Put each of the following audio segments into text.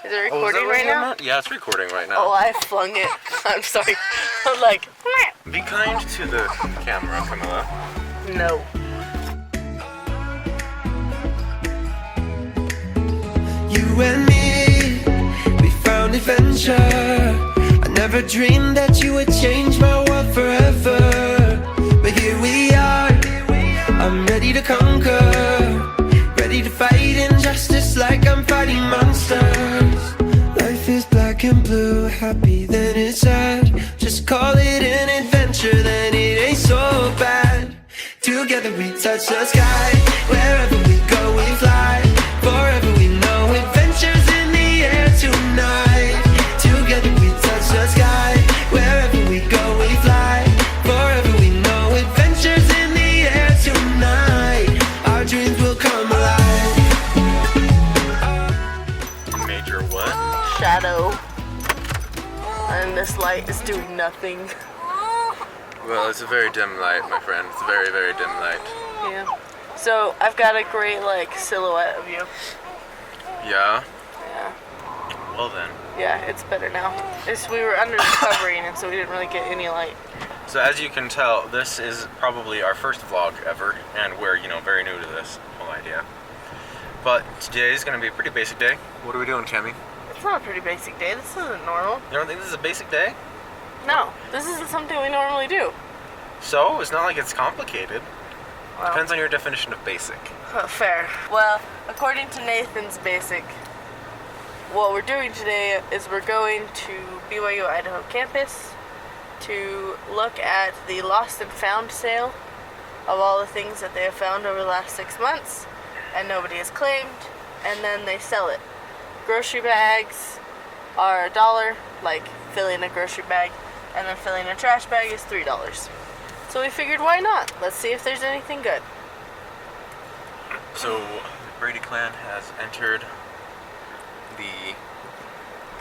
Is it recording right now? Yeah, it's recording right now. Oh, I flung it. I'm sorry. I'm like, meh. Be kind to the camera, Camilla. No. You and me, we found adventure. I never dreamed that you would change my world forever. But here we are, I'm ready to conquer. Ready to fight injustice like I'm fighting monsters. Life is black and blue, happy then it's sad. Just call it an adventure, then it ain't so bad. Together we touch the sky, wherever we go we fly. Forever we know adventures in the air tonight. Together we touch the sky, wherever we go we fly. Forever we know adventures in the air tonight. Our dreams will come alive. Major what? Shadow. And this light is doing nothing. Well, it's a very dim light, my friend. It's a very, very dim light. Yeah. So I've got a great silhouette of you. Yeah? Yeah. Well then. Yeah, it's better now. We were under the covering and so we didn't really get any light. So as you can tell, this is probably our first vlog ever, and we're, very new to this whole idea. But today is going to be a pretty basic day. What are we doing, Cammy? It's not a pretty basic day. This isn't normal. You don't think this is a basic day? No, this isn't something we normally do. So, it's not like it's complicated. Well, Depends on your definition of basic. fair. Well, according to Nathan's basic, what we're doing today is we're going to BYU Idaho campus to look at the lost and found sale of all the things that they have found over the last 6 months and nobody has claimed, and then they sell it. Grocery bags are $1, like filling a grocery bag, and then filling a trash bag is $3. So we figured, why not? Let's see if there's anything good. So, the Brady clan has entered the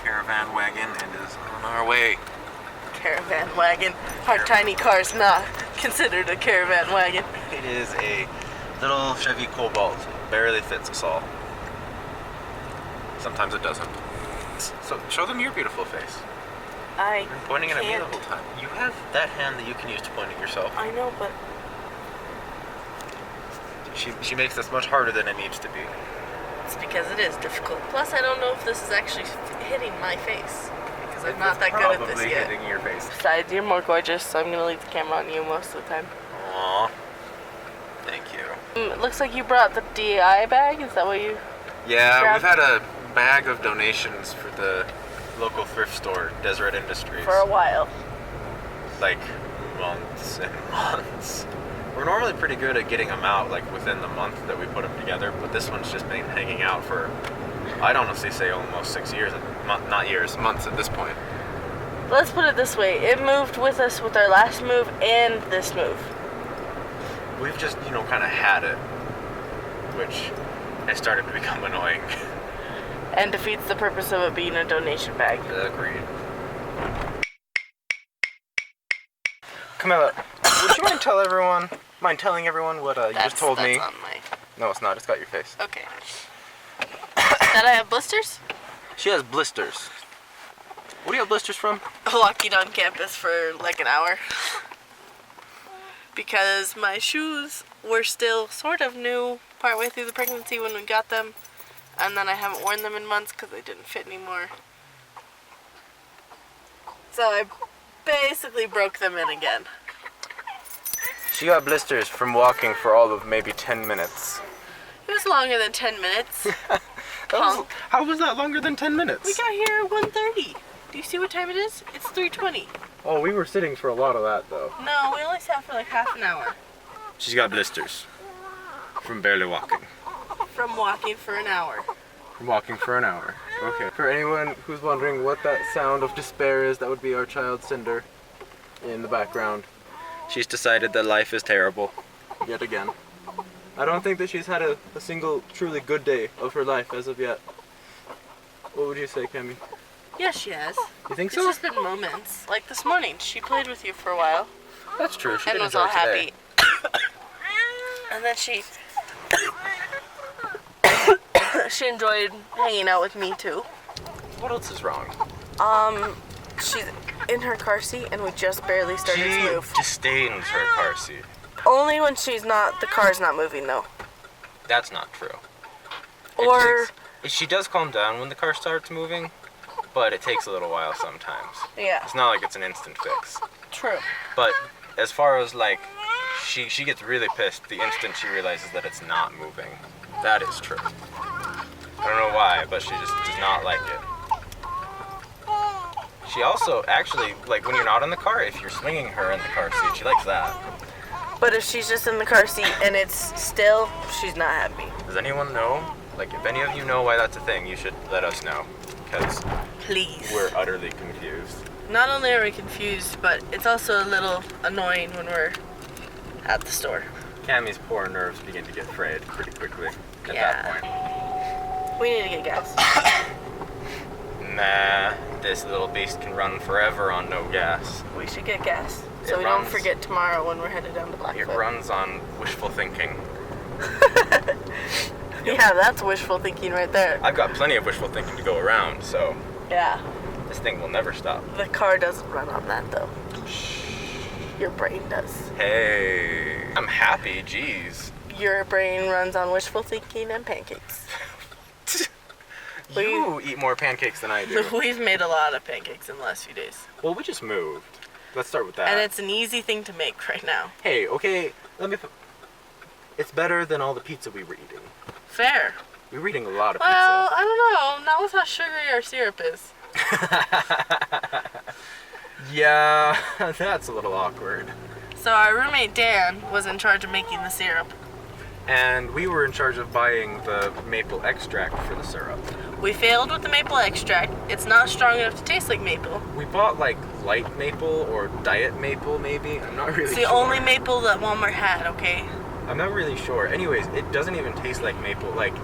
caravan wagon and is on our way. Caravan wagon. Our tiny car's not considered a caravan wagon. It is a little Chevy Cobalt. It barely fits us all. Sometimes it doesn't. So, show them your beautiful face. I You're pointing it at me the can't. whole time. You have that hand that you can use to point at yourself. I know, but She makes this much harder than it needs to be. it's because it is difficult. Plus, I don't know if this is actually hitting my face because I'm not that good at this Probably yet. hitting your face. Besides, you're more gorgeous, so I'm gonna leave the camera on you most of the time. Aww. Thank you. It looks like you brought the DI bag. Is that what you? Yeah, Grab- we've had a bag of donations for the local thrift store, Deseret Industries. For a while. Like, months and months. We're normally pretty good at getting them out, like, within the month that we put them together, but this one's just been hanging out for, I'd honestly say almost 6 years. Not years, months at this point. Let's put it this way. It moved with us with our last move and this move. We've just, kind of had it, which has started to become annoying. And defeats the purpose of it being a donation bag. Agreed. Camilla, would you mind telling everyone what you just told me? That's on my... No, it's not. It's got your face. Okay. That I have blisters? She has blisters. What do you have blisters from? Walking on campus for like an hour. Because my shoes were still sort of new partway through the pregnancy when we got them. And then I haven't worn them in months because they didn't fit anymore. So I basically broke them in again. She got blisters from walking for all of maybe 10 minutes. It was longer than 10 minutes. How was that longer than 10 minutes? We got here at 1:30. Do you see what time it is? It's 3:20. Oh, we were sitting for a lot of that, though. No, we only sat for like half an hour. She's got blisters from barely walking. From walking for an hour. From walking for an hour. Okay. For anyone who's wondering what that sound of despair is, that would be our child Cinder in the background. She's decided that life is terrible. Yet again. I don't think that she's had a single truly good day of her life as of yet. What would you say, Cammy? Yes, she has. You think It's so? just been moments. Like this morning, she played with you for a while That's true. She and did was enjoy all today. happy. And then she she enjoyed hanging out with me too. What else is wrong? She's in her car seat and we just barely started She to move. disdains her car seat. Only when the car's not moving though. That's not true. Or, She does calm down when the car starts moving, but it takes a little while sometimes. yeah, It's not like it's an instant fix. true. But as far as like, she gets really pissed the instant she realizes that it's not moving. That is true. I don't know why, but she just does not like it. She also, actually, like when you're not in the car, if you're swinging her in the car seat, she likes that. But if she's just in the car seat and it's still, she's not happy. Does anyone know? Like, if any of you know why that's a thing, you should let us know. Because Please. we're utterly confused. Not only are we confused, but it's also a little annoying when we're at the store. Cammie's poor nerves begin to get frayed pretty quickly at Yeah. that point. We need to get gas. Nah, this little beast can run forever on no gas. We should get gas so It we runs. don't forget tomorrow when we're headed down to It Blackfoot. runs on wishful thinking. Yeah, that's wishful thinking right there. I've got plenty of wishful thinking to go around, so Yeah. this thing will never stop. The car doesn't run on that though. Your brain does. Hey, I'm happy, jeez. Your brain runs on wishful thinking and pancakes. You eat more pancakes than I do. We've made a lot of pancakes in the last few days. Well, we just moved. Let's start with that. And it's an easy thing to make right now. Hey, okay, it's better than all the pizza we were eating. Fair. We were eating a lot of Well, I don't know. Not with how sugary our syrup is. pizza. Yeah, that's a little awkward. So our roommate Dan was in charge of making the syrup. And we were in charge of buying the maple extract for the syrup. We failed with the maple extract. It's not strong enough to taste like maple. We bought like light maple or diet maple maybe. I'm not really It's sure. the only maple that Walmart had, okay? I'm not really sure. Anyways, it doesn't even taste like maple. Like,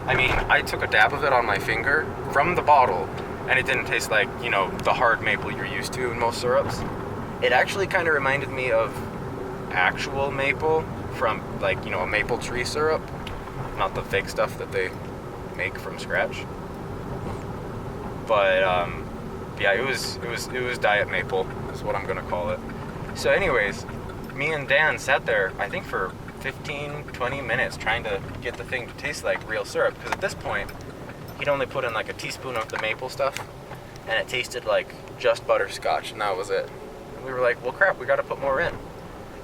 I mean, I took a dab of it on my finger from the bottle, and it didn't taste like, you know, the hard maple you're used to in most syrups. It actually kind of reminded me of actual maple from, like, you know, a maple tree syrup, not the fake stuff that they make from scratch. But yeah, it was diet maple is what I'm gonna call it. So anyways, me and Dan sat there, I think for 15-20 minutes trying to get the thing to taste like real syrup, because at this point he'd only put in like a teaspoon of the maple stuff and it tasted like just butterscotch, and that was it. And we were like, well crap, we gotta put more in.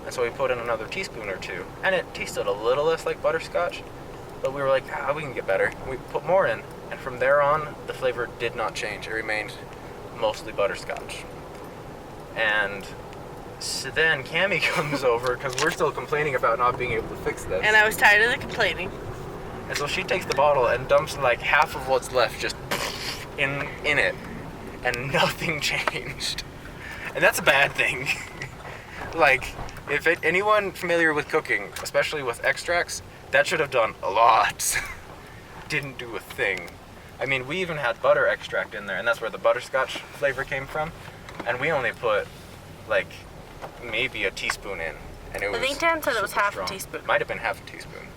And so we put in another teaspoon or two, and it tasted a little less like butterscotch, but we were like, we can get better. We put more in, and from there on the flavor did not change. It remained mostly butterscotch. And so then Cammie comes over because we're still complaining about not being able to fix this. And I was tired of the complaining. And so she takes the bottle and dumps like half of what's left just in it, and nothing changed. And that's a bad thing. Like, if anyone familiar with cooking, especially with extracts, that should have done a lot. Didn't do a thing. I mean, we even had butter extract in there, and that's where the butterscotch flavor came from. And we only put like maybe a teaspoon in, and it was. I think Dan said it was super half strong. a teaspoon. Might have been half a teaspoon.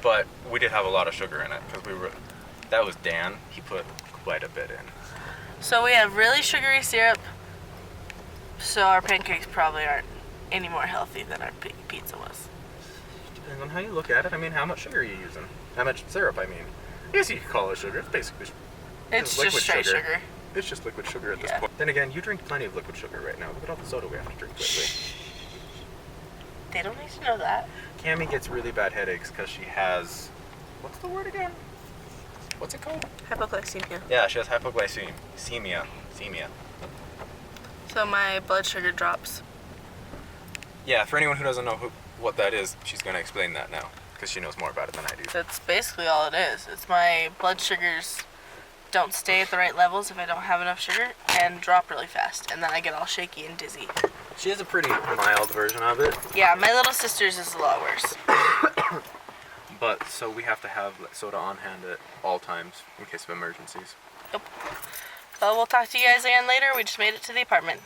But we did have a lot of sugar in it because that was Dan. He put quite a bit in. So we have really sugary syrup. So our pancakes probably aren't any more healthy than our pizza was. Depends on how you look at it. I mean, how much sugar are you using? How much syrup, I mean. I guess you could call it sugar. It's basically It's liquid just straight sugar. sugar. It's just liquid sugar at this Yeah. point. Then again, you drink plenty of liquid sugar right now. Look at all the soda we have to drink lately. They don't need to know that. Cammie gets really bad headaches because she has... What's the word again? What's it called? Hypoglycemia. Yeah, she has hypoglycemia. So my blood sugar drops. Yeah, for anyone who doesn't know what that is, she's going to explain that now because she knows more about it than I do. That's basically all it is. It's my blood sugars don't stay at the right levels if I don't have enough sugar and drop really fast. And then I get all shaky and dizzy. She has a pretty mild version of it. Yeah, my little sister's is a lot worse. But, so we have to have soda on hand at all times in case of emergencies. Well, we'll talk to you guys again later. We just made it to the apartment.